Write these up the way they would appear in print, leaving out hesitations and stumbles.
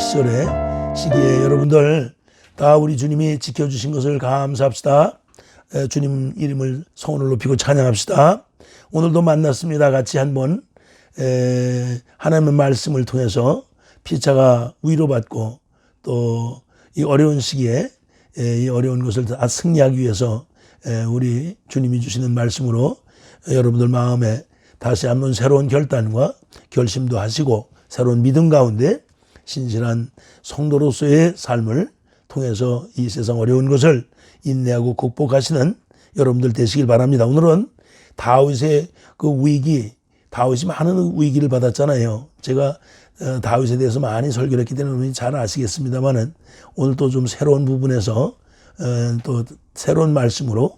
시기에 여러분들 다 우리 주님이 지켜주신 것을 감사합시다. 주님 이름을 성원을 높이고 찬양합시다. 오늘도 만났습니다. 같이 한번 하나님의 말씀을 통해서 피차가 위로받고 또 이 어려운 시기에 이 어려운 것을 다 승리하기 위해서 우리 주님이 주시는 말씀으로 여러분들 마음에 다시 한번 새로운 결단과 결심도 하시고 새로운 믿음 가운데 신실한 성도로서의 삶을 통해서 이 세상 어려운 것을 인내하고 극복하시는 여러분들 되시길 바랍니다. 오늘은 다윗의 그 위기, 다윗이 많은 위기를 받았잖아요. 제가 다윗에 대해서 많이 설교를 했기 때문에 잘 아시겠습니다만은 오늘 또 좀 새로운 부분에서 또 새로운 말씀으로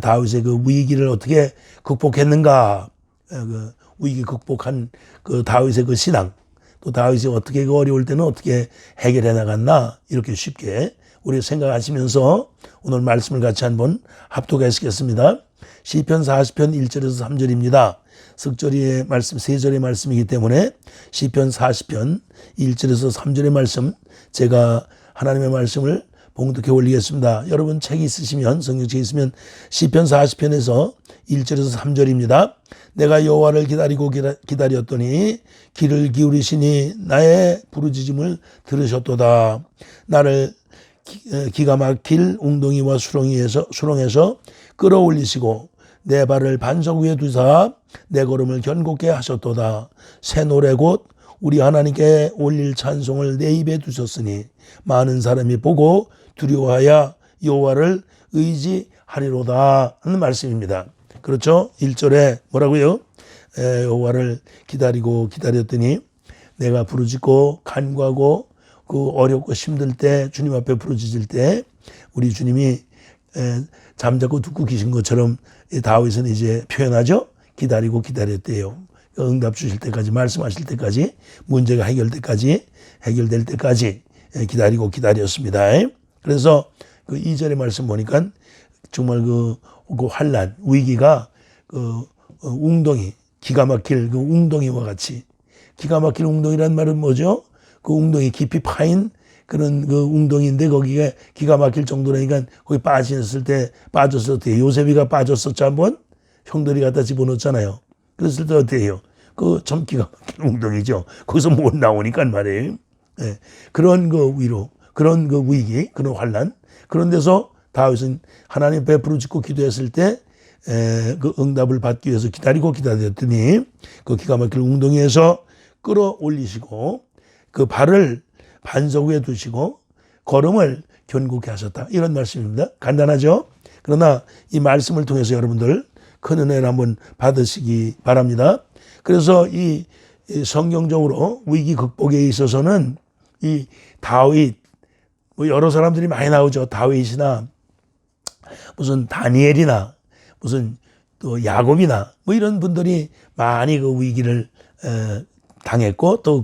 다윗의 그 위기를 어떻게 극복했는가, 그 위기 극복한 그 다윗의 그 신앙, 또 다윗이 어떻게 그 어려울 때는 어떻게 해결해 나갔나, 이렇게 쉽게 우리 생각하시면서 오늘 말씀을 같이 한번 합독하시겠습니다. 시편 40편 1절에서 3절입니다. 석절의 말씀, 3절의 말씀이기 때문에 시편 40편 1절에서 3절의 말씀, 제가 하나님의 말씀을 봉독해 올리겠습니다. 여러분 책이 있으시면, 성경책이 있으면 시편 40편에서 1절에서 3절입니다. 내가 여호와를 기다리고 기다렸더니 귀를 기울이시니 나의 부르짖음을 들으셨도다. 나를 기가 막힐 웅덩이와 수렁에서 끌어올리시고 내 발을 반석 위에 두사 내 걸음을 견고케 하셨도다. 새 노래 곧 우리 하나님께 올릴 찬송을 내 입에 두셨으니 많은 사람이 보고 두려워하여 여호와를 의지하리로다 하는 말씀입니다. 그렇죠? 1절에 뭐라고요? 여호와를 기다리고 기다렸더니 내가 부르짖고 간구하고 그 어렵고 힘들 때 주님 앞에 부르짖을 때 우리 주님이 잠자코 듣고 계신 것처럼 다윗은 이제 표현하죠. 기다리고 기다렸대요. 응답 주실 때까지, 말씀하실 때까지, 문제가 해결될 때까지 기다리고 기다렸습니다. 그래서 그 2절의 말씀 보니까 정말 그 환난, 위기가 그 웅덩이, 기가 막힐 그 웅덩이와 같이, 기가 막힐 웅덩이란 말은 뭐죠? 그 웅덩이 깊이 파인 그런 그 웅덩이인데 거기가 기가 막힐 정도라니까 거기 빠졌을 때 어때요? 요셉이가 빠졌었죠, 한번? 형들이 갖다 집어넣었잖아요. 그랬을 때 어때요? 그 참 기가 막힌 웅덩이죠. 거기서 못 나오니까 말이에요. 네. 그런 그 위로, 그런 그 위기, 그런 환난, 그런 데서 다윗은 하나님 앞에 부르짖고 기도했을 때 그 응답을 받기 위해서 기다리고 기다렸더니 그 기가 막힐 웅덩이에서 끌어올리시고 그 발을 반석 위에 두시고 걸음을 견고케 하셨다. 이런 말씀입니다. 간단하죠? 그러나 이 말씀을 통해서 여러분들 큰 은혜를 한번 받으시기 바랍니다. 그래서 이 성경적으로 위기 극복에 있어서는 이 다윗, 뭐 여러 사람들이 많이 나오죠. 다윗이나 무슨 다니엘이나 무슨 또 야곱이나 뭐 이런 분들이 많이 그 위기를 당했고 또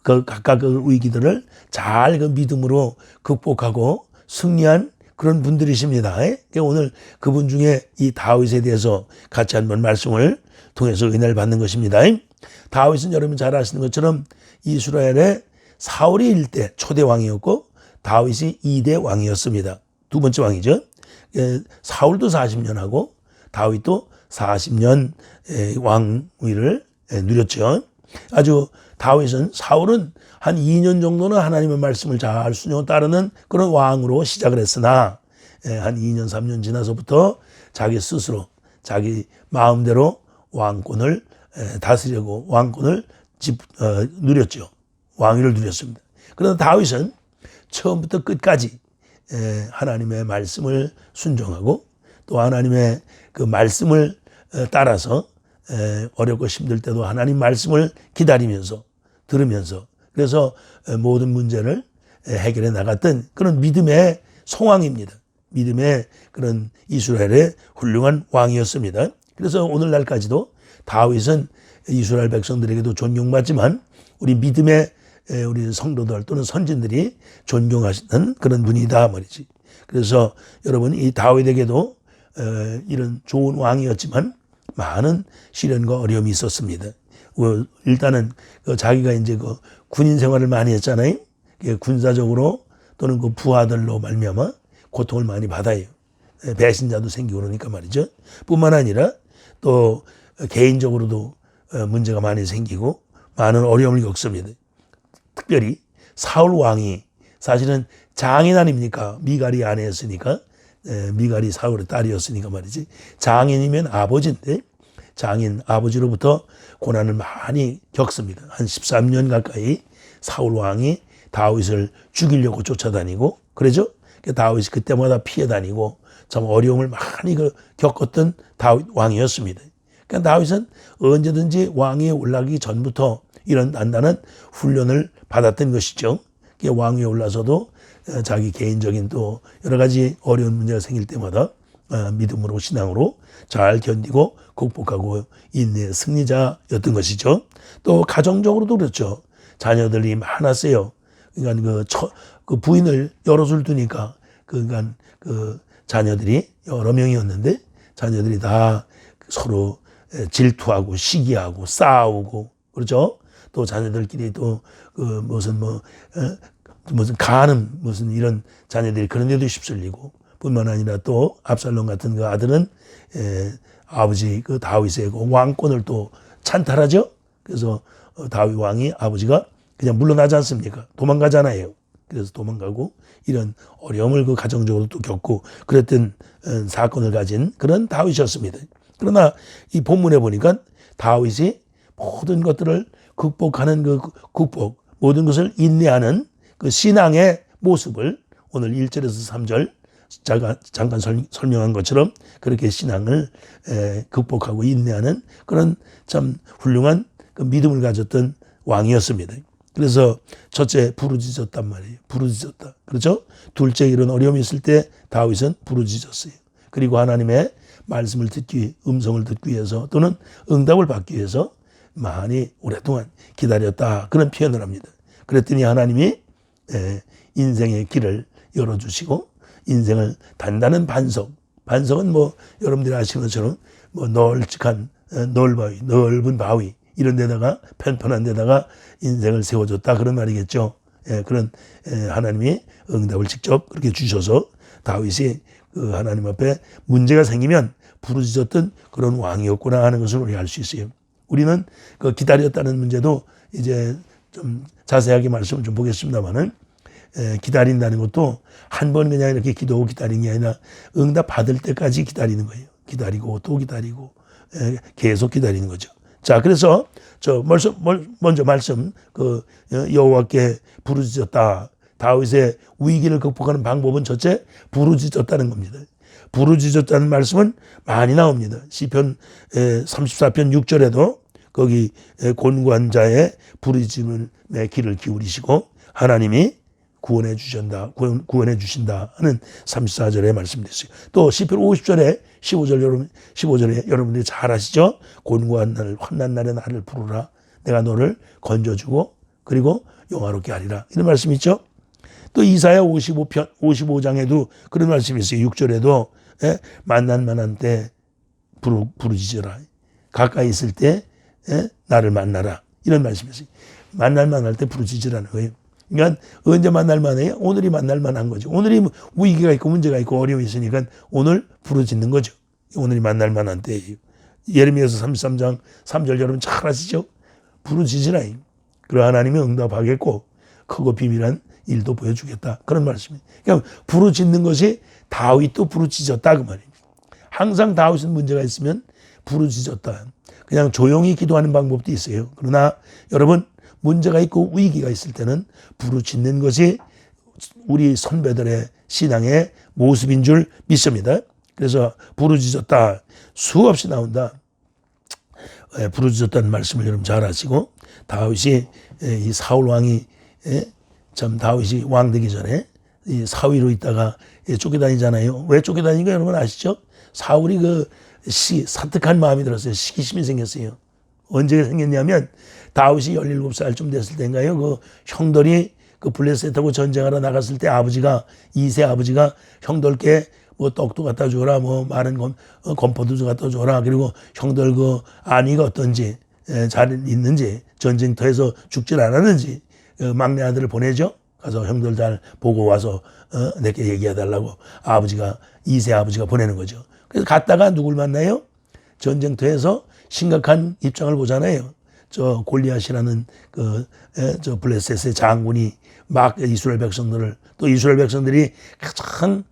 각각 그 위기들을 잘 그 믿음으로 극복하고 승리한 그런 분들이십니다. 그러니까 오늘 그분 중에 이 다윗에 대해서 같이 한번 말씀을 통해서 은혜를 받는 것입니다. 다윗은 여러분 잘 아시는 것처럼 이스라엘의 사울이 1대 초대 왕이었고 다윗이 2대 왕이었습니다. 두 번째 왕이죠. 사울도 40년 하고 다윗도 40년 왕위를 누렸죠. 아주 다윗은, 사울은 한 2년 정도는 하나님의 말씀을 잘 순종 따르는 그런 왕으로 시작을 했으나 한 2년 3년 지나서부터 자기 스스로 자기 마음대로 왕권을 다스리려고 왕권을 누렸죠. 왕위를 누렸습니다. 그러나 다윗은 처음부터 끝까지 하나님의 말씀을 순종하고 또 하나님의 그 말씀을 따라서 어렵고 힘들 때도 하나님 말씀을 기다리면서 들으면서 그래서 모든 문제를 해결해 나갔던 그런 믿음의 성왕입니다. 믿음의 그런 이스라엘의 훌륭한 왕이었습니다. 그래서 오늘날까지도 다윗은 이스라엘 백성들에게도 존경받지만 우리 믿음의 우리 성도들 또는 선진들이 존경하시는 그런 분이다 말이지. 그래서 여러분 이 다윗에게도 이런 좋은 왕이었지만 많은 시련과 어려움이 있었습니다. 일단은 자기가 이제 군인 생활을 많이 했잖아요. 군사적으로 또는 부하들로 말미암아 고통을 많이 받아요. 배신자도 생기고 그러니까 말이죠. 뿐만 아니라 또 개인적으로도 문제가 많이 생기고 많은 어려움을 겪습니다. 특별히 사울 왕이 사실은 장인 아닙니까? 미갈이 아내였으니까, 미갈이 사울의 딸이었으니까 말이지. 장인이면 아버지인데 장인 아버지로부터 고난을 많이 겪습니다. 한 13년 가까이 사울 왕이 다윗을 죽이려고 쫓아다니고 그러죠. 다윗이 그때마다 피해 다니고 참 어려움을 많이 겪었던 다윗 왕이었습니다. 그러니까 다윗은 언제든지 왕위에 올라가기 전부터 이런 단단한 훈련을 받았던 것이죠. 왕위에 올라서도 자기 개인적인 또 여러 가지 어려운 문제가 생길 때마다 믿음으로 신앙으로 잘 견디고 극복하고 인내의 승리자였던 것이죠. 또 가정적으로도 그렇죠. 자녀들이 많았어요. 그러니까 그 부인을 여럿을 두니까 그러니까 그 자녀들이 여러 명이었는데 자녀들이 다 서로 질투하고 시기하고 싸우고 그렇죠. 또 자녀들끼리 또 무슨 간음 무슨 이런 자녀들이 그런 데도 휩쓸리고 뿐만 아니라 또 압살롬 같은 그 아들은 아버지 그 다윗의 그 왕권을 또 찬탈하죠. 그래서 다윗 왕이 아버지가 그냥 물러나지 않습니까? 도망가잖아요. 그래서 도망가고 이런 어려움을 그 가정적으로 또 겪고 그랬던 사건을 가진 그런 다윗이었습니다. 그러나 이 본문에 보니까 다윗이 모든 것들을 극복하는 극복, 모든 것을 인내하는 그 신앙의 모습을 오늘 1절에서 3절 잠깐 설명한 것처럼 그렇게 신앙을 극복하고 인내하는 그런 참 훌륭한 그 믿음을 가졌던 왕이었습니다. 그래서 첫째 부르짖었단 말이에요. 부르짖었다. 그렇죠? 둘째 이런 어려움이 있을 때 다윗은 부르짖었어요. 그리고 하나님의 말씀을 음성을 듣기 위해서 또는 응답을 받기 위해서 많이 오랫동안 기다렸다. 그런 표현을 합니다. 그랬더니 하나님이 인생의 길을 열어주시고 인생을 단단한 반석은 여러분들이 아시는 것처럼 널찍한 넓은 바위 이런 데다가 편편한 데다가 인생을 세워줬다 그런 말이겠죠. 그런 하나님이 응답을 직접 그렇게 주셔서 다윗이 그 하나님 앞에 문제가 생기면 부르짖었던 그런 왕이었구나 하는 것을 우리가 알 수 있어요. 우리는 그 기다렸다는 문제도 이제 좀 자세하게 말씀을 좀 보겠습니다만은 기다린다는 것도 한 번 그냥 이렇게 기도하고 기다리는 게 아니라 응답 받을 때까지 기다리는 거예요. 기다리고 또 기다리고 계속 기다리는 거죠. 자, 그래서 먼저 말씀 여호와께 부르짖었다. 다윗의 위기를 극복하는 방법은 첫째 부르짖었다는 겁니다. 부르짖었다는 말씀은 많이 나옵니다. 시편 34편 6절에도 거기 곤고한 자의 부르짖음의 귀를 기울이시고 하나님이 구원해 주신다 하는 34절에 말씀됐어요. 또 시편 50절에 15절에 여러분들이 잘 아시죠? 곤고한 날 환난 날에 나를 부르라. 내가 너를 건져주고 그리고 영화롭게 하리라. 이런 말씀이 있죠. 또 이사야 55장에도 그런 말씀이 있어요. 6절에도 만날 만한 때 부르짖어라. 가까이 있을 때 나를 만나라. 이런 말씀이 있어요. 만날 만할 때 부르짖으라는 거예요. 그러니까 언제 만날 만해요? 오늘이 만날 만한 거죠. 오늘이 위기가 있고 문제가 있고 어려움이 있으니까 오늘 부르짖는 거죠. 오늘이 만날 만한 때예요. 예레미야서 33장 3절 여러분 잘 아시죠? 부르짖으라. 그러 하나님이 응답하겠고 크고 비밀한 일도 보여주겠다. 그런 말씀이에요. 그러니까 부르짖는 것이 다윗도 부르짖었다 그 말입니다. 항상 다윗은 문제가 있으면 부르짖었다. 그냥 조용히 기도하는 방법도 있어요. 그러나 여러분 문제가 있고 위기가 있을 때는 부르짖는 것이 우리 선배들의 신앙의 모습인 줄 믿습니다. 그래서 부르짖었다. 수없이 나온다. 부르짖었다는 말씀을 여러분 잘 아시고 다윗이 이 사울 왕이 참 다윗이 왕 되기 전에 이 사위로 있다가 쫓겨다니잖아요. 왜 쫓겨다니는가 여러분 아시죠? 사울이 사특한 마음이 들었어요. 시기심이 생겼어요. 언제 생겼냐면 다윗이 17살쯤 됐을 때인가요? 그 형들이 그 블레셋하고 전쟁하러 나갔을 때 이세 아버지가 형들께 떡도 갖다 줘라, 많은 건포도 갖다 줘라. 그리고 형들 아니가 어떤지 잘 있는지, 전쟁터에서 죽질 않았는지 막내 아들을 보내죠. 가서 형들 잘 보고 와서 내게 얘기해달라고 아버지가, 2세 아버지가 보내는 거죠. 그래서 갔다가 누굴 만나요? 전쟁터에서 심각한 입장을 보잖아요. 저 골리앗이라는 저 블레셋의 장군이 막 이스라엘 백성들을, 또 이스라엘 백성들이 가장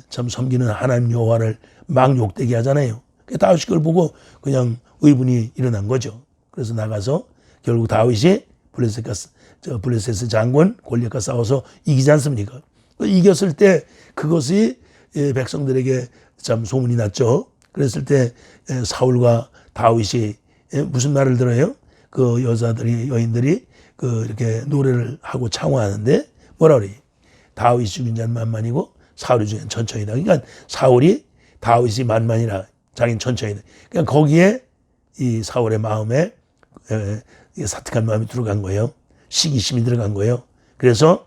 참 섬기는 하나님 여호와를 막 욕되게 하잖아요. 다윗이 그걸 보고 그냥 의분이 일어난 거죠. 그래서 나가서 결국 다윗이 블레셋의 장군 골리앗과 싸워서 이기지 않습니까? 이겼을 때 그것이 백성들에게 참 소문이 났죠. 그랬을 때 사울과 다윗이 무슨 말을 들어요? 그 여인들이 이렇게 노래를 하고 창화하는데 뭐라 그래? 다윗이 죽인 자는 만만이고 사울이 죽인 자는 천천히다. 그러니까 사울이 다윗이 만만이라 자기는 천천히다. 그러니까 거기에 이 사울의 마음에 사특한 마음이 들어간 거예요. 시기심이 들어간 거예요. 그래서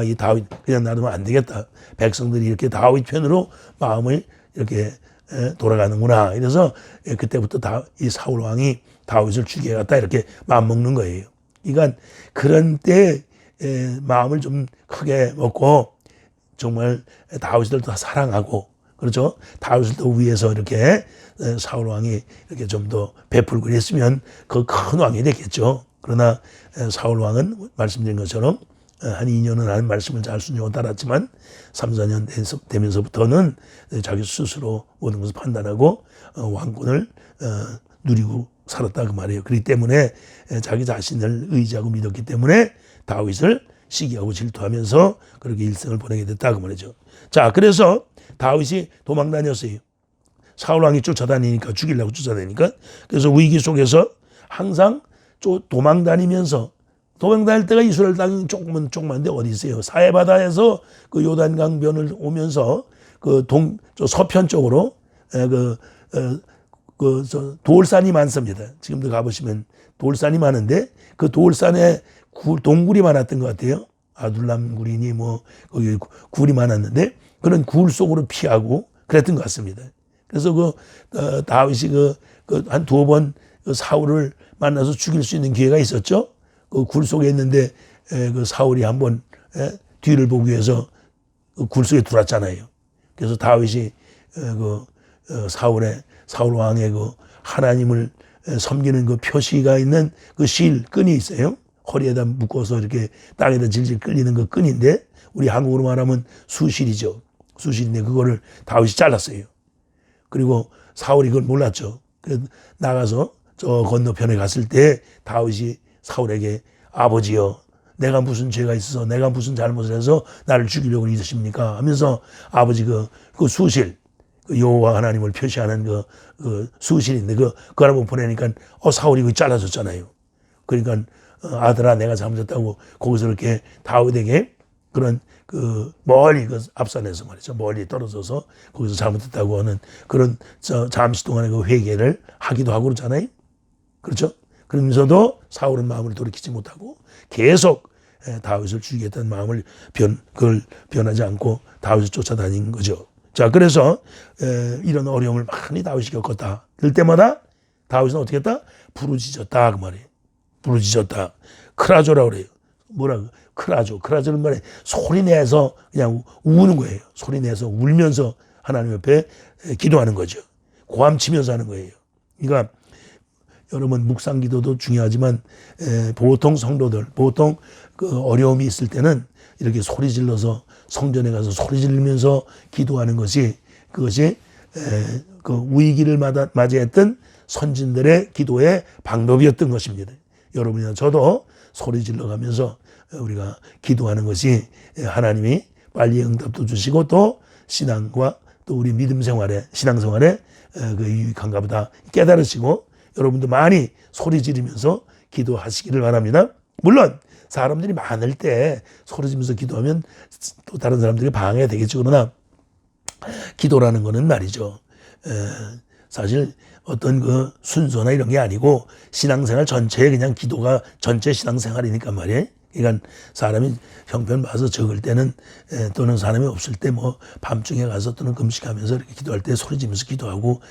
이 다윗 그냥 놔두면 안 되겠다. 백성들이 이렇게 다윗 편으로 마음을 이렇게 돌아가는구나. 이래서 그때부터 이 사울 왕이 다윗을 죽여갔다 이렇게 마음 먹는 거예요. 그러니까 그런 때 마음을 좀 크게 먹고 정말 다윗을 더 사랑하고, 그렇죠? 다윗을 더 위해서 이렇게 사울 왕이 이렇게 좀 더 베풀고 그랬으면 그 큰 왕이 됐겠죠. 그러나 사울 왕은 말씀드린 것처럼 한 2년은 하는 말씀을 잘 순종하고 따랐지만 3, 4년 되면서부터는 자기 스스로 모든 것을 판단하고 왕권을 누리고 살았다 그 말이에요. 그렇기 때문에 자기 자신을 의지하고 믿었기 때문에 다윗을 시기하고 질투하면서 그렇게 일생을 보내게 됐다 그 말이죠. 자, 그래서 다윗이 도망 다녔어요. 사울 왕이 쫓아다니니까, 죽이려고 쫓아다니니까. 그래서 위기 속에서 항상 도망 다니면서, 도망 다닐 때가 이스라엘 땅이 조그만데 어디 있어요? 사해바다에서 그 요단강변을 오면서 저 서편 쪽으로 저 돌산이 많습니다. 지금도 가보시면 돌산이 많은데 그 돌산에 동굴이 많았던 것 같아요. 아둘람 굴이니 뭐 거기 굴이 많았는데 그런 굴 속으로 피하고 그랬던 것 같습니다. 그래서 다윗이 한 2번 사울을 만나서 죽일 수 있는 기회가 있었죠. 그 굴 속에 있는데 그 사울이 한번 뒤를 보기 위해서 굴 속에 들어왔잖아요. 그래서 다윗이 사울 왕의 하나님을 섬기는 그 표시가 있는 그 끈이 있어요. 허리에다 묶어서 이렇게 땅에다 질질 끌리는 그 끈인데 우리 한국으로 말하면 수실이죠. 수실인데 그거를 다윗이 잘랐어요. 그리고 사울이 그걸 몰랐죠. 그래서 나가서 저 건너편에 갔을 때 다윗이 사울에게 아버지여, 내가 무슨 죄가 있어서 내가 무슨 잘못을 해서 나를 죽이려고 이러십니까? 하면서 아버지 그 수실, 여호와 하나님을 표시하는 그 수실인데 그걸 한번 보내니까 사울이 그 잘라졌잖아요. 그러니까 아들아 내가 잘못했다고 거기서 이렇게 다윗에게 그런 멀리 앞산에서 말이죠. 멀리 떨어져서 거기서 잘못했다고 하는 그런 잠시 동안의 그 회개를 하기도 하고 그러잖아요. 그렇죠? 그러면서도 사울은 마음을 돌이키지 못하고 계속 다윗을 죽이겠다는 마음을 그걸 변하지 않고 다윗을 쫓아다닌 거죠. 자, 그래서 이런 어려움을 많이 다윗이 겪었다. 그럴 때마다 다윗은 어떻게 했다? 부르짖었다 그 말이에요. 부르짖었다. 크라조라고 그래요. 뭐라고? 크라조는 말에 소리 내서 그냥 우는 거예요. 소리 내서 울면서 하나님 옆에 기도하는 거죠. 고함치면서 하는 거예요. 그러니까 여러분 묵상 기도도 중요하지만 보통 성도들, 보통 어려움이 있을 때는 이렇게 소리 질러서 성전에 가서 소리 지르면서 기도하는 그것이 그 위기를 맞이했던 선진들의 기도의 방법이었던 것입니다. 여러분이나 저도 소리 질러가면서 우리가 기도하는 것이 하나님이 빨리 응답도 주시고 또 신앙과 또 우리 믿음 생활에, 신앙생활에 유익한가 보다 깨달으시고 여러분도 많이 소리 지르면서 기도하시기를 바랍니다. 물론 사람들이 많을 때 소리 지르면서 기도하면 또 다른 사람들이 방해가 되겠죠. 그러나 기도라는 거는 말이죠. 사실 어떤 순서나 이런 게 아니고 신앙생활 전체에 그냥 기도가 전체 신앙생활이니까 말이에요. 그러니까 사람이 형편 봐서 적을 때는 또는 사람이 없을 때 뭐 밤중에 가서 또는 금식하면서 이렇게 기도할 때 소리 지면서 기도하고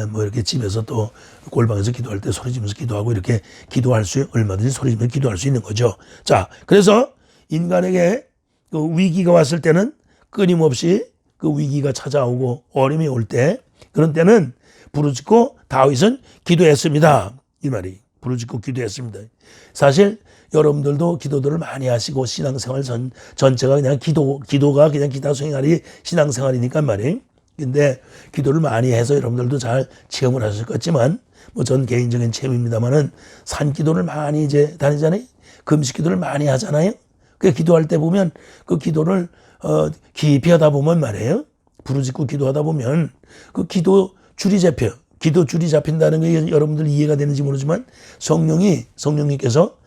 뭐 이렇게 집에서 또 골방에서 기도할 때 소리 지면서 기도하고 이렇게 기도할 수 얼마든지 소리 지면서 기도할 수 있는 거죠. 자, 그래서 인간에게 그 위기가 왔을 때는 끊임없이 그 위기가 찾아오고 어려움이 올 때 그런 때는 부르짖고 다윗은 기도했습니다. 이 말이 부르짖고 기도했습니다. 사실 여러분들도 기도들을 많이 하시고 신앙생활 전체가 그냥 기도가 그냥 기타 수행하리 신앙생활이니까 말이에요. 근데 기도를 많이 해서 여러분들도 잘 체험을 하실 것지만 뭐 전 개인적인 체험입니다만은 산기도를 많이 이제 다니잖아요. 금식 기도를 많이 하잖아요. 그 기도할 때 보면 그 기도를 깊이 하다 보면 말이에요. 부르짖고 기도하다 보면 그 기도 줄이 잡혀. 기도 줄이 잡힌다는 게 여러분들 이해가 되는지 모르지만 성령님께서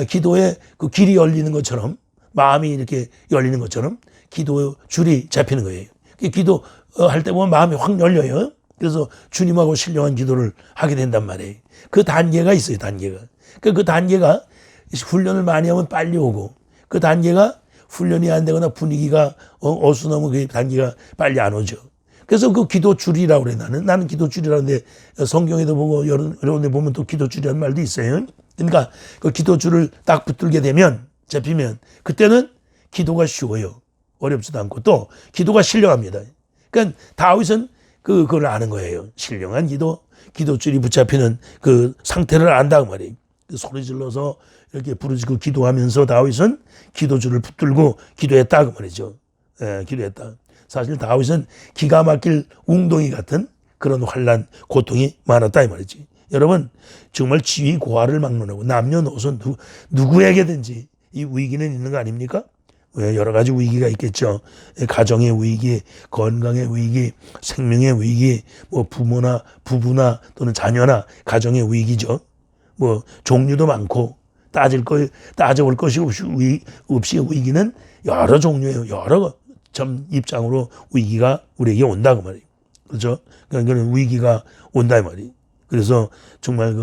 기도의 그 길이 열리는 것처럼 마음이 이렇게 열리는 것처럼 기도 줄이 잡히는 거예요. 기도할 때 보면 마음이 확 열려요. 그래서 주님하고 신령한 기도를 하게 된단 말이에요. 그 단계가 있어요. 단계가. 그 단계가 훈련을 많이 하면 빨리 오고 그 단계가 훈련이 안 되거나 분위기가 어수선하면 그 단계가 빨리 안 오죠. 그래서 그 기도줄이라고 그래. 나는 기도줄이라는데 성경에도 보고 여러 데 보면 또 기도줄이라는 말도 있어요. 그러니까 그 기도줄을 딱 붙들게 되면 잡히면 그때는 기도가 쉬워요. 어렵지도 않고 또 기도가 신령합니다. 그러니까 다윗은 그걸 아는 거예요. 신령한 기도줄이 붙잡히는 그 상태를 안다고 말이에요. 소리 질러서 이렇게 부르짖고 기도하면서 다윗은 기도줄을 붙들고 기도했다고 말이죠. 기도했다. 사실 다윗은 기가 막힐 웅덩이 같은 그런 환난, 고통이 많았다 이 말이지. 여러분 정말 지위 고하를 막론하고 남녀노소 누구에게든지 이 위기는 있는 거 아닙니까? 여러 가지 위기가 있겠죠. 가정의 위기, 건강의 위기, 생명의 위기, 뭐 부모나 부부나 또는 자녀나 가정의 위기죠. 뭐 종류도 많고 따져볼 것이 없이 위기는 여러 종류예요. 여러 점 입장으로 위기가 우리에게 온다고 말이에요. 그렇죠? 그러니까 그런 위기가 온다 이 말이에요. 그래서 정말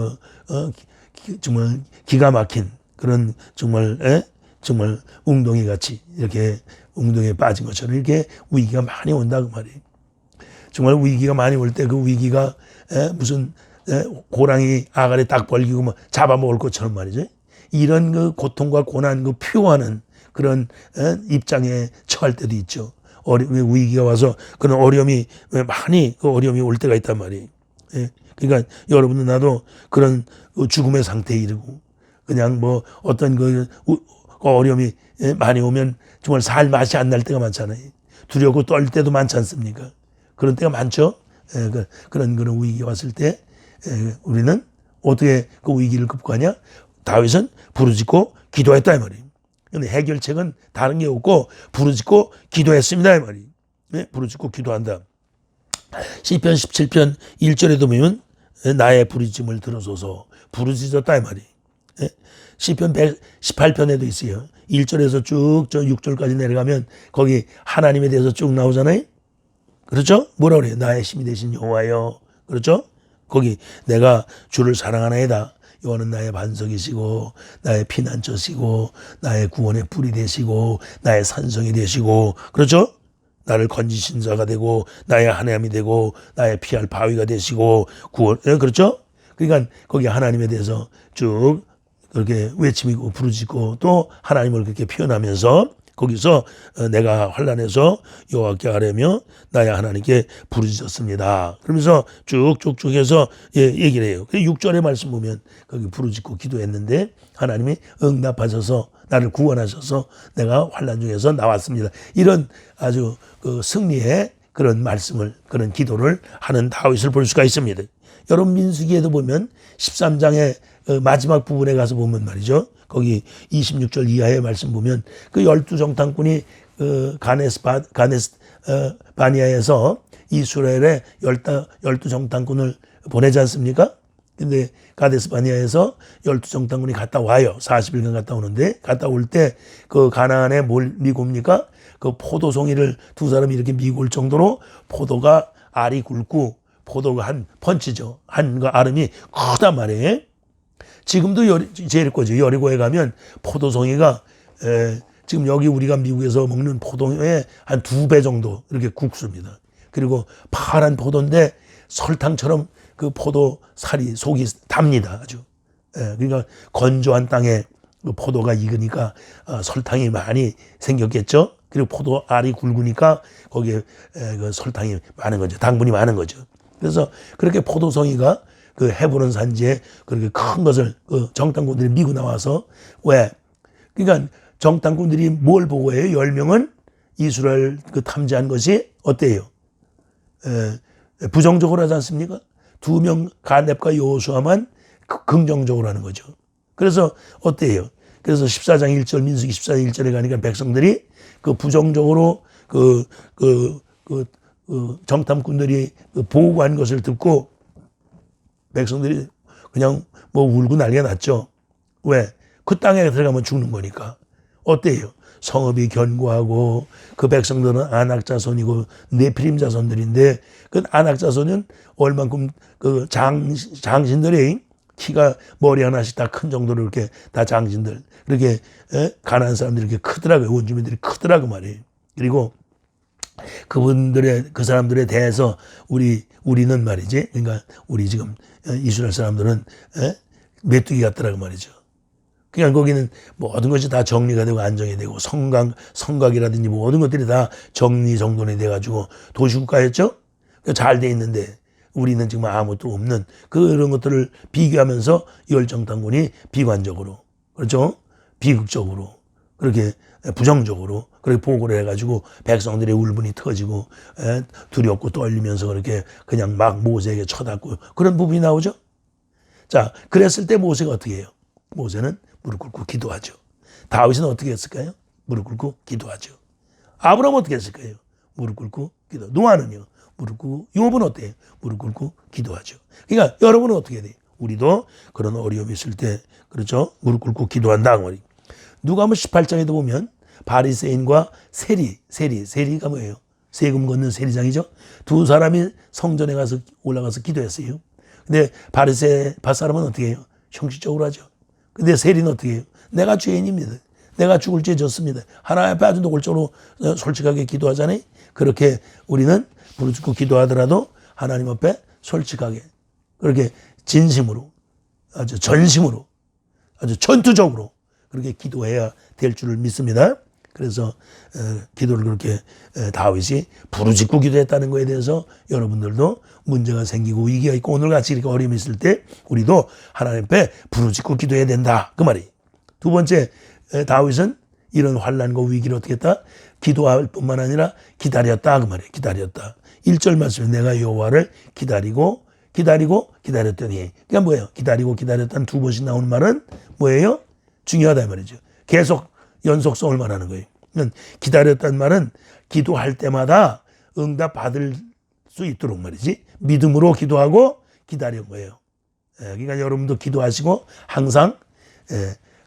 정말 기가 막힌 그런 정말 웅덩이 같이 이렇게 웅덩이에 빠진 것처럼 이렇게 위기가 많이 온다고 말이에요. 정말 위기가 많이 올 때 그 위기가 무슨 고랑이 아가리 딱 벌리고 뭐 잡아먹을 것처럼 말이죠. 이런 그 고통과 고난 그 표하는 그런 입장에 처할 때도 있죠. 위기가 와서 그런 어려움이 많이 그 어려움이 올 때가 있단 말이에요. 그러니까 여러분도 나도 그런 죽음의 상태에 이르고 그냥 뭐 어떤 그 어려움이 많이 오면 정말 살 맛이 안 날 때가 많잖아요. 두렵고 떨 때도 많지 않습니까? 그런 때가 많죠. 그런 위기가 왔을 때 우리는 어떻게 그 위기를 극복하냐? 다윗은 부르짖고 기도했다 이 말이에요. 근데 해결책은 다른 게 없고 부르짖고 기도했습니다 이 말이에요. 부르짖고 기도한다. 시편 17편 1절에도 보면 나의 부르짖음을 들어소서 부르짖었다 이 말이에요. 시편 118편에도 있어요. 1절에서 쭉 저 6절까지 내려가면 거기 하나님에 대해서 쭉 나오잖아요. 그렇죠? 뭐라 그래요? 나의 힘이 되신 여호와여. 그렇죠? 거기 내가 주를 사랑하나이다. 여호와는 나의 반석이시고 나의 피난처시고 나의 구원의 뿔이 되시고 나의 산성이 되시고 그렇죠? 나를 건지신 자가 되고 나의 하나님이 되고 나의 피할 바위가 되시고 구원 그렇죠? 그러니까 거기 하나님에 대해서 쭉 그렇게 외치고 부르짖고 또 하나님을 그렇게 표현하면서 거기서 내가 환난에서 여호와께 아뢰며 나의 하나님께 부르짖었습니다. 그러면서 쭉쭉쭉 해서 얘기를 해요. 6절의 말씀 보면 거기 부르짖고 기도했는데 하나님이 응답하셔서 나를 구원하셔서 내가 환난 중에서 나왔습니다. 이런 아주 그 승리의 그런 말씀을 그런 기도를 하는 다윗을 볼 수가 있습니다. 여러분 민수기에도 보면 13장의 마지막 부분에 가서 보면 말이죠. 거기 26절 이하의 말씀 보면 그 12정탐꾼이 가네스 바니아에서 이스라엘의 12정탐꾼을 보내지 않습니까? 근데 가데스 바니아에서 12정탐꾼이 갔다 와요. 40일간 갔다 오는데 갔다 올 때 그 가나안에 뭘 미고 옵니까? 그 포도송이를 두 사람이 이렇게 미고 올 정도로 포도가 알이 굵고 포도가 한 펀치죠. 한 그 알음이 크단 말이에요. 지금도 제일 거죠. 여리고에 가면 포도송이가 지금 여기 우리가 미국에서 먹는 포도의 한 2배 정도 이렇게 국수입니다. 그리고 파란 포도인데 설탕처럼 그 포도 살이 속이 답니다. 아주. 그러니까 건조한 땅에 그 포도가 익으니까 설탕이 많이 생겼겠죠. 그리고 포도 알이 굵으니까 거기에 그 설탕이 많은 거죠. 당분이 많은 거죠. 그래서 그렇게 포도송이가 그 해보는 산지에 그렇게 큰 것을 그 정탐꾼들이 미고 나와서 왜? 그러니까 정탐꾼들이 뭘 보고 해요? 10명은 이스라엘 그 탐지한 것이 어때요? 부정적으로 하지 않습니까? 2명 갈렙과 여호수아만 긍정적으로 하는 거죠. 그래서 어때요? 그래서 14장 1절 민수기 14장 1절에 가니까 백성들이 그 부정적으로 정탐꾼들이 보고한 것을 듣고 백성들이 그냥 뭐 울고 난리가 났죠. 왜? 그 땅에 들어가면 죽는 거니까. 어때요? 성읍이 견고하고 그 백성들은 아낙 자손이고 네피림 자손들인데 그 아낙 자손은 얼만큼 그 장신들이 키가 머리 하나씩 다 큰 정도로 이렇게 다 장신들 이렇게 가난한 사람들이 이렇게 크더라고요. 원주민들이 크더라고 말이에요. 그리고 그 사람들에 대해서 우리는 말이지. 그러니까 우리 지금 이스라엘 사람들은 메뚜기 같더라고 말이죠. 그러니까 거기는 모든 것이 다 정리가 되고 안정이 되고 성곽이라든지 모든 것들이 다 정리정돈이 돼가지고 도시국가였죠. 잘 돼 있는데 우리는 지금 아무것도 없는 그런 것들을 비교하면서 열정탐꾼이 비관적으로 그렇죠. 비극적으로 그렇게 부정적으로 그렇게 보고를 해가지고 백성들의 울분이 터지고 두렵고 떨리면서 그렇게 그냥 막 모세에게 쳐닫고 그런 부분이 나오죠. 자, 그랬을 때 모세가 어떻게 해요? 모세는 무릎 꿇고 기도하죠. 다윗은 어떻게 했을까요? 무릎 꿇고 기도하죠. 아브라함은 어떻게 했을까요? 무릎 꿇고 기도. 노아는요? 무릎 꿇고. 욥은 어때요? 무릎 꿇고 기도하죠. 그러니까 여러분은 어떻게 돼요? 우리도 그런 어려움이 있을 때 그렇죠? 무릎 꿇고 기도한다. 누가복음 18장에도 보면 바리새인과 세리가 뭐예요? 세금 걷는 세리장이죠. 두 사람이 성전에 가서 올라가서 기도했어요. 근데 밭사람은 어떻게 해요? 형식적으로 하죠. 근데 세리는 어떻게 해요? 내가 죄인입니다. 내가 죽을 죄 졌습니다. 하나님 앞에 아주 노골적으로 솔직하게 기도하잖아요. 그렇게 우리는 부르짖고 기도하더라도 하나님 앞에 솔직하게 그렇게 진심으로 아주 전심으로 아주 전투적으로 그렇게 기도해야 될 줄을 믿습니다. 그래서 기도를 그렇게 다윗이 부르짖고 기도했다는 것에 대해서 여러분들도 문제가 생기고 위기가 있고 오늘같이 이렇게 어려움이 있을 때 우리도 하나님 앞에 부르짖고 기도해야 된다. 그 말이. 두 번째 다윗은 이런 환난과 위기를 어떻게 했다? 기도할 뿐만 아니라 기다렸다. 그 말이에요. 기다렸다. 1절 말씀에 내가 여호와를 기다렸더니 그러니까 뭐예요? 기다렸다는 두 번씩 나오는 말은 뭐예요? 중요하다 말이죠. 계속 연속성을 말하는 거예요. 기다렸다는 말은 기도할 때마다 응답 받을 수 있도록 말이지. 믿음으로 기도하고 기다린 거예요. 그러니까 여러분도 기도하시고 항상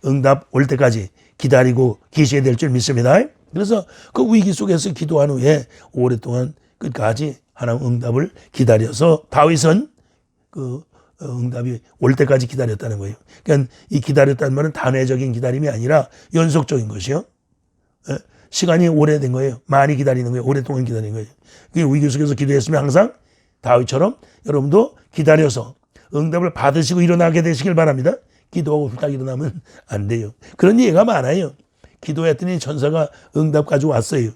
응답 올 때까지 기다리고 계셔야 될 줄 믿습니다. 그래서 그 위기 속에서 기도한 후에 오랫동안 끝까지 하나님 응답을 기다려서 다윗은 그 응답이 올 때까지 기다렸다는 거예요. 그러니까 이 기다렸다는 말은 단회적인 기다림이 아니라 연속적인 것이요. 시간이 오래된 거예요. 많이 기다리는 거예요. 오랫동안 기다리는 거예요. 위기 속에서 기도했으면 항상 다윗처럼 여러분도 기다려서 응답을 받으시고 일어나게 되시길 바랍니다. 기도하고 훌딱 일어나면 안 돼요. 그런 예가 많아요. 기도했더니 천사가 응답 가지고 왔어요.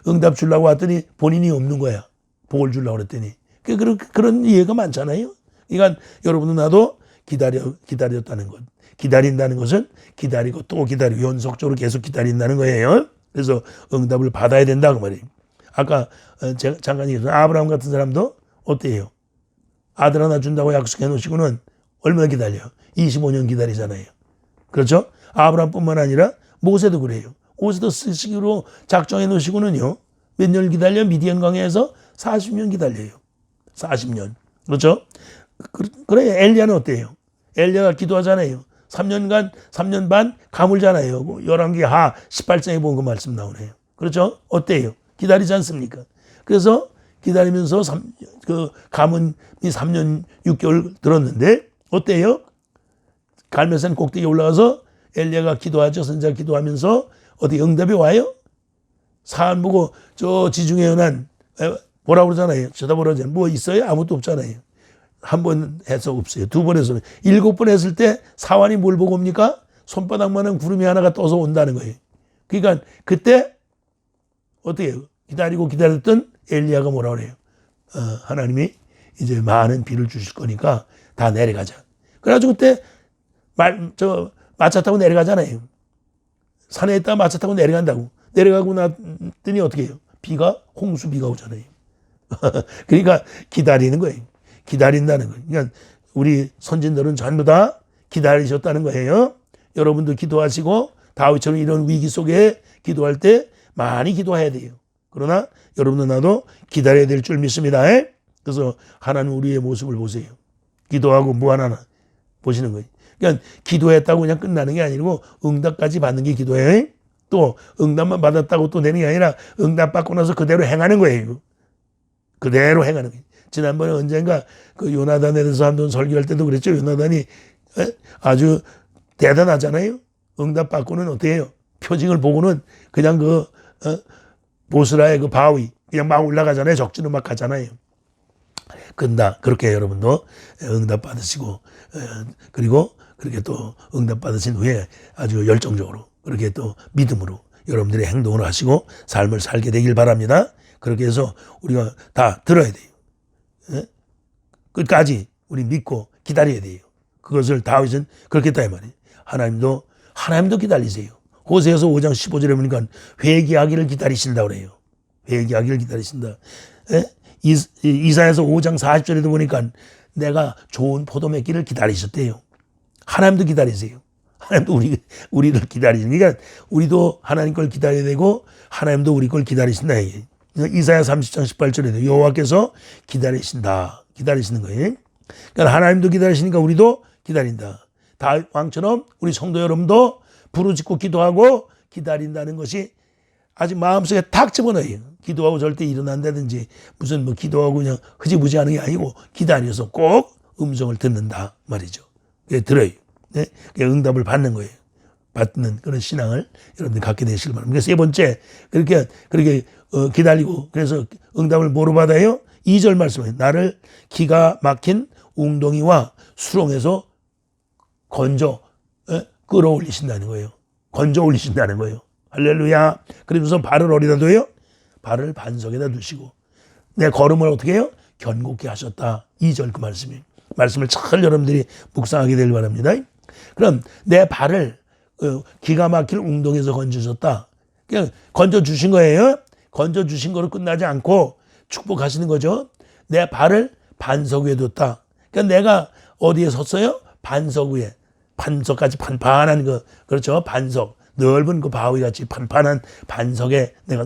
응답 주려고 왔더니 본인이 없는 거야. 복을 주려고 그랬더니. 그런 예가 많잖아요. 그러니까 여러분도 나도 기다렸다는 것. 기다린다는 것은 기다리고 또 기다리고 연속적으로 계속 기다린다는 거예요. 그래서 응답을 받아야 된다 그 말이에요. 아까 제가 잠깐 얘기했던 아브라함 같은 사람도 어때요? 아들 하나 준다고 약속해 놓으시고는 얼마나 기다려요? 25년 기다리잖아요. 그렇죠? 아브라함뿐만 아니라 모세도 그래요. 모세도 쓰시기로 작정해 놓으시고는요. 몇 년을 기다려? 미디안 강에서 40년 기다려요. 40년. 그렇죠? 그래 엘리야는 어때요? 엘리야가 기도하잖아요. 3년 반 가물잖아요. 열왕기하 18장에 보면 그 말씀 나오네요. 그렇죠? 어때요? 기다리지 않습니까? 그래서 기다리면서 그 가문이 3년 6개월 들었는데 어때요? 갈멜산 꼭대기에 올라가서 엘리야가 기도하죠. 선지자 기도하면서 어디 응답이 와요? 산 보고 저 지중해 연안 뭐라고 그러잖아요. 쳐다보라잖아요. 뭐 있어요? 아무것도 없잖아요. 한 번 해서 없어요. 두 번 해서 7번 했을 때 사환이 뭘 보고 옵니까? 손바닥만한 구름이 하나가 떠서 온다는 거예요. 그러니까 그때 어떻게 해요? 기다리고 기다렸던 엘리야가 뭐라 그래요? 하나님이 이제 많은 비를 주실 거니까 다 내려가자. 그래가지고 그때 마차 타고 내려가잖아요. 산에 있다가 마차 타고 내려간다고. 내려가고 났더니 어떻게 해요? 비가 홍수비가 오잖아요. 그러니까 기다리는 거예요. 기다린다는 거예요. 그러니까 우리 선진들은 전부 다 기다리셨다는 거예요. 여러분도 기도하시고 다윗처럼 이런 위기 속에 기도할 때 많이 기도해야 돼요. 그러나 여러분도 나도 기다려야 될 줄 믿습니다. 그래서 하나님 우리의 모습을 보세요. 기도하고 무한하나 보시는 거예요. 그러니까 기도했다고 그냥 끝나는 게 아니고 응답까지 받는 게 기도예요. 또 응답만 받았다고 또 되는 게 아니라 응답 받고 나서 그대로 행하는 거예요. 그대로 행하는 거예요. 지난번에 언젠가 그 요나단에 대해서 한번 설교할 때도 그랬죠. 요나단이 아주 대단하잖아요. 응답 받고는 어떻게 해요? 표징을 보고는 그냥 보스라의 그 바위 그냥 막 올라가잖아요. 적진으로 막 가잖아요. 그렇게 여러분도 응답 받으시고 그리고 그렇게 또 응답 받으신 후에 아주 열정적으로 그렇게 또 믿음으로 여러분들의 행동을 하시고 삶을 살게 되길 바랍니다. 그렇게 해서 우리가 다 들어야 돼요. 끝까지 우리 믿고 기다려야 돼요. 그것을 다윗은 그렇게 했다 이 말이에요. 하나님도 기다리세요. 호세아서 5장 15절에 보니까 회개하기를 기다리신다고 그래요. 회개하기를 기다리신다. 이사야서 5장 40절에도 보니까 내가 좋은 포도 맺기를 기다리셨대요. 하나님도 기다리세요. 하나님도 우리를 기다리시는. 그러니까 우리도 하나님 걸 기다려야 되고 하나님도 우리 걸 기다리신다. 이사야 30장 18절에도 여호와께서 기다리시는 거예요. 그러니까 하나님도 기다리시니까 우리도 기다린다. 다윗 왕처럼 우리 성도 여러분도 부르짖고 기도하고 기다린다는 것이 아직 마음속에 탁 집어넣어요. 기도하고 절대 일어난다든지 무슨 뭐 기도하고 그냥 흐지부지 하는 게 아니고 기다려서 꼭 음성을 듣는다 말이죠. 그게 들어요. 네? 그게 응답을 받는 거예요. 받는 그런 신앙을 여러분들 갖게 되시길 바랍니다. 그래서 세 번째 그렇게 기다리고 그래서 응답을 뭐로 받아요? 2절 말씀에 나를 기가 막힌 웅덩이와 수렁에서 건져 끌어올리신다는 거예요. 건져 올리신다는 거예요. 할렐루야. 그러면서 발을 어디다 둬요? 발을 반석에다 두시고 내 걸음을 어떻게 해요? 견고케 하셨다. 2절 그 말씀이. 말씀을 잘 여러분들이 묵상하게 되길 바랍니다. 그럼 내 발을 기가 막힐 웅덩이에서 건져줬다. 그냥 건져주신 거예요. 건져주신 거로 끝나지 않고 축복하시는 거죠. 내 발을 반석 위에 뒀다. 그러니까 내가 어디에 섰어요? 반석 위에. 반석까지 판판한 그렇죠. 반석. 넓은 그 바위같이 판판한 반석에 내가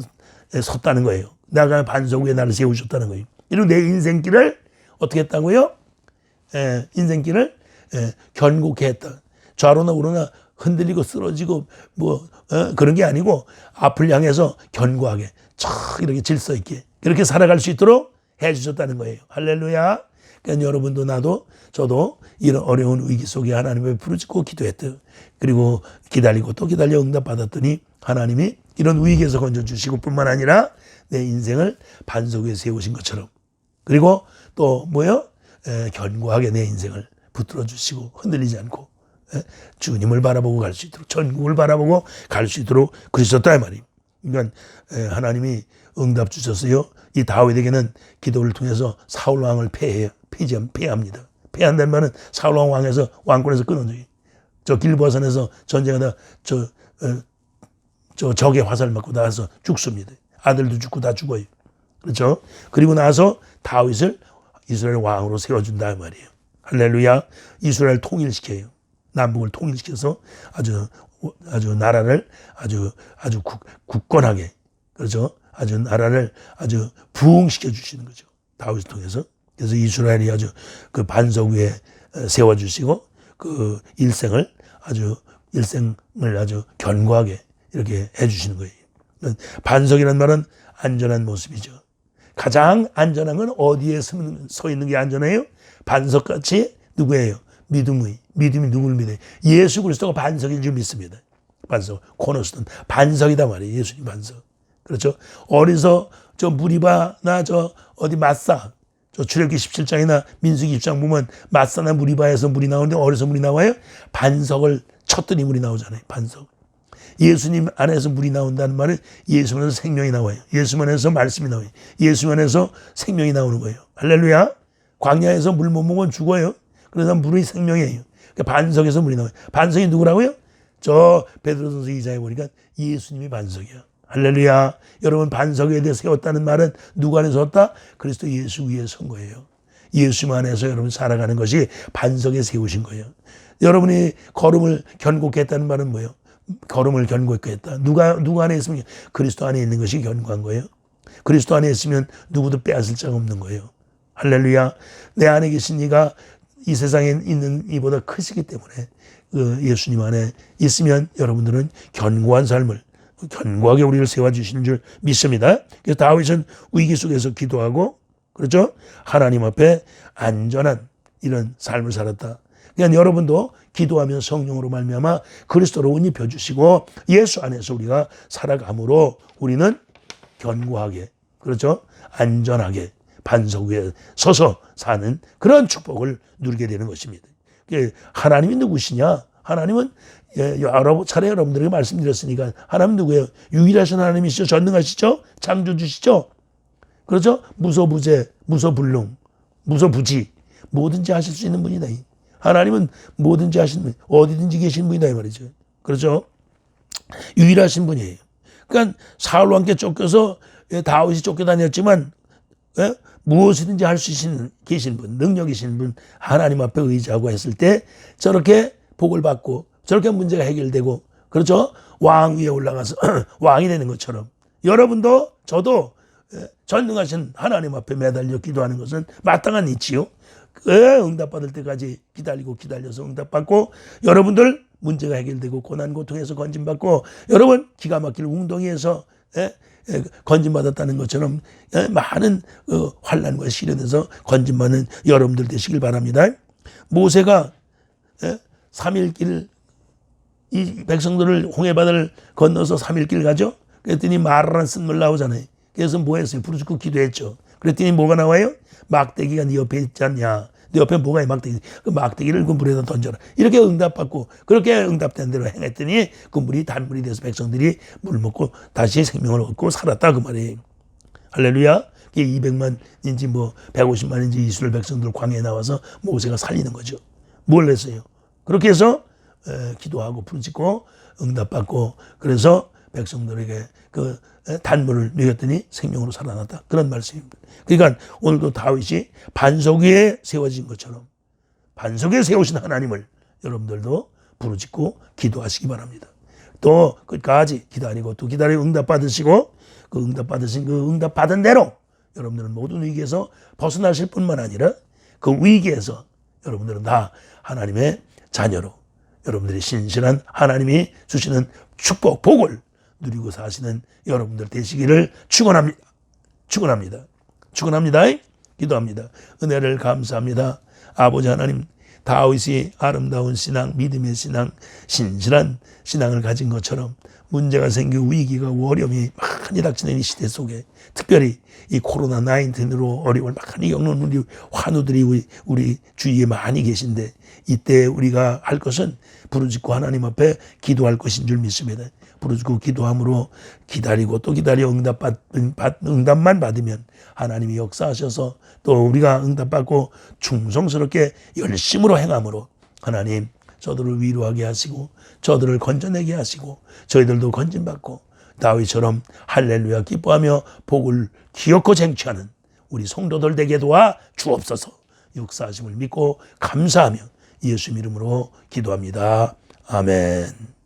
섰다는 거예요. 내가 반석 위에 나를 세우셨다는 거예요. 이런 내 인생길을 어떻게 했다고요? 인생길을 견고케 했다. 좌로나 우로나 흔들리고 쓰러지고 그런 게 아니고 앞을 향해서 견고하게 촥 이렇게 질서 있게 그렇게 살아갈 수 있도록 해주셨다는 거예요. 할렐루야. 그러니까 여러분도 나도 저도 이런 어려운 위기 속에 하나님을 부르짖고 기도했대요. 그리고 기다리고 또 기다려 응답 받았더니 하나님이 이런 위기에서 건져주시고 뿐만 아니라 내 인생을 반석 위에 세우신 것처럼 그리고 또 견고하게 내 인생을 붙들어 주시고 흔들리지 않고 주님을 바라보고 갈 수 있도록 전국을 바라보고 갈 수 있도록 그러셨다 이 말이에요. 그러니까 하나님이 응답 주셨어요. 이 다윗에게는 기도를 통해서 사울 왕을 패합니다. 패한다는 말은 사울 왕에서 왕권에서 끊어져요. 저 길보아산에서 전쟁하다 저 적의 화살 맞고 나와서 죽습니다. 아들도 죽고 다 죽어요. 그렇죠? 그리고 나서 다윗을 이스라엘 왕으로 세워준다 말이에요. 할렐루야. 이스라엘 통일시켜요. 남북을 통일시켜서 아주 나라를 아주 굳건하게 그렇죠. 아주 나라를 아주 부흥시켜 주시는 거죠. 다윗을 통해서. 그래서 이스라엘이 아주 그 반석 위에 세워주시고 그 일생을 아주 견고하게 이렇게 해주시는 거예요. 반석이라는 말은 안전한 모습이죠. 가장 안전한 건 어디에 서 있는 게 안전해요? 반석같이 누구예요? 믿음의 믿음이 누구를 믿어요? 예수 그리스도가 반석인 줄 믿습니다. 반석, 코너스톤, 반석이다 말이에요. 예수님 반석. 그렇죠? 어디서 저 무리바나 저 어디 마사, 저 출애굽기 17장이나 민수기 20장 보면 마사나 무리바에서 물이 나오는데 어디서 물이 나와요? 반석을 쳤더니 물이 나오잖아요. 반석. 예수님 안에서 물이 나온다는 말은 예수 안에서 생명이 나와요. 예수 안에서 말씀이 나와요. 예수 안에서 생명이 나오는 거예요. 할렐루야. 광야에서 물 못 먹으면 죽어요. 그래서 물이 생명이에요. 그러니까 반석에서 물이 나와요. 반석이 누구라고요? 저 베드로전서 2장에 보니까 예수님이 반석이야. 할렐루야. 여러분 반석에 대해 세웠다는 말은 누구 안에 섰다? 그리스도 예수 위에 선 거예요. 예수 안에서 여러분 살아가는 것이 반석에 세우신 거예요. 여러분이 걸음을 견고케 했다는 말은 뭐예요? 걸음을 견고케 했다. 누가 안에 있으면 그리스도 안에 있는 것이 견고한 거예요. 그리스도 안에 있으면 누구도 빼앗을 자가 없는 거예요. 할렐루야. 내 안에 계신 이가 이 세상에 있는 이보다 크시기 때문에 그 예수님 안에 있으면 여러분들은 견고한 삶을 견고하게 우리를 세워주신 줄 믿습니다. 그래서 다윗은 위기 속에서 기도하고 그렇죠? 하나님 앞에 안전한 이런 삶을 살았다. 그러니까 여러분도 기도하면 성령으로 말미암아 그리스도로 옷 입혀주시고 예수 안에서 우리가 살아감으로 우리는 견고하게 그렇죠? 안전하게 반석 위에 서서 사는 그런 축복을 누리게 되는 것입니다. 하나님이 누구시냐? 하나님은 여러 차례 여러분들에게 말씀드렸으니까 하나님 누구예요? 유일하신 하나님이시죠. 전능하시죠. 창조주시죠. 그렇죠? 무소부재, 무소불능, 무소부지 뭐든지 하실 수 있는 분이다. 하나님은 뭐든지 하시는 분, 어디든지 계신 분이다 이 말이죠. 그렇죠? 유일하신 분이에요. 그러니까 사울 왕께 쫓겨서 다윗이 쫓겨다녔지만 무엇이든지 할 수 계신 분, 능력 있으신 분, 하나님 앞에 의지하고 했을 때 저렇게 복을 받고 저렇게 문제가 해결되고 그렇죠? 왕 위에 올라가서 왕이 되는 것처럼 여러분도 저도 전능하신 하나님 앞에 매달려 기도하는 것은 마땅한 이치요. 응답받을 때까지 기다려서 응답받고 여러분들 문제가 해결되고 고난 고통에서 건진받고 여러분 기가 막힐 웅덩이에서 건진받았다는 것처럼 많은 환난과 시련에서 건진받는 여러분들 되시길 바랍니다. 모세가 3일길 이 백성들을 홍해바다를 건너서 3일길 가죠. 그랬더니 마라란 쓴물 나오잖아요. 그래서 뭐 했어요? 부르짖고 기도했죠. 그랬더니 뭐가 나와요? 막대기가 네 옆에 있지 않냐. 네 옆에 뭐가 막대기. 그 막대기를 그 물에다 던져라. 이렇게 응답받고 그렇게 응답된 대로 행했더니 그 물이 단물이 돼서 백성들이 물 먹고 다시 생명을 얻고 살았다 그 말이에요. 할렐루야. 200만인지 뭐 150만인지 이스라엘 백성들 광야에 나와서 모세가 살리는 거죠. 뭘 했어요? 그렇게 해서 기도하고 부르짖고 응답받고 그래서 백성들에게 그 단물을 먹였더니 생명으로 살아났다. 그런 말씀입니다. 그러니까 오늘도 다윗이 반석 위에 세워진 것처럼 반석 위에 세우신 하나님을 여러분들도 부르짖고 기도하시기 바랍니다. 또 끝까지 기다리고 또 기다리고 응답받으시고 그 응답받으신 그 응답받은 대로 여러분들은 모든 위기에서 벗어나실 뿐만 아니라 그 위기에서 여러분들은 다 하나님의 자녀로 여러분들이 신실한 하나님이 주시는 축복, 복을 누리고 사시는 여러분들 되시기를 축원합니다. 기도합니다. 은혜를 감사합니다. 아버지 하나님, 다윗이 아름다운 신앙, 믿음의 신앙, 신실한 신앙을 가진 것처럼 문제가 생기고 위기가 어려움이 많이 닥치는 이 시대 속에 특별히 이 코로나19로 어려움을 많이 겪는 우리 환우들이 우리 주위에 많이 계신데 이때 우리가 할 것은 부르짖고 하나님 앞에 기도할 것인 줄 믿습니다. 부르짖고 기도함으로 기다리고 또 기다려 응답만 받으면 하나님이 역사하셔서 또 우리가 응답받고 충성스럽게 열심으로 행함으로 하나님 저들을 위로하게 하시고 저들을 건져내게 하시고 저희들도 건진받고 다윗처럼 할렐루야 기뻐하며 복을 기업고 쟁취하는 우리 성도들 되게 도와 주옵소서. 역사하심을 믿고 감사하며 예수 이름으로 기도합니다. 아멘.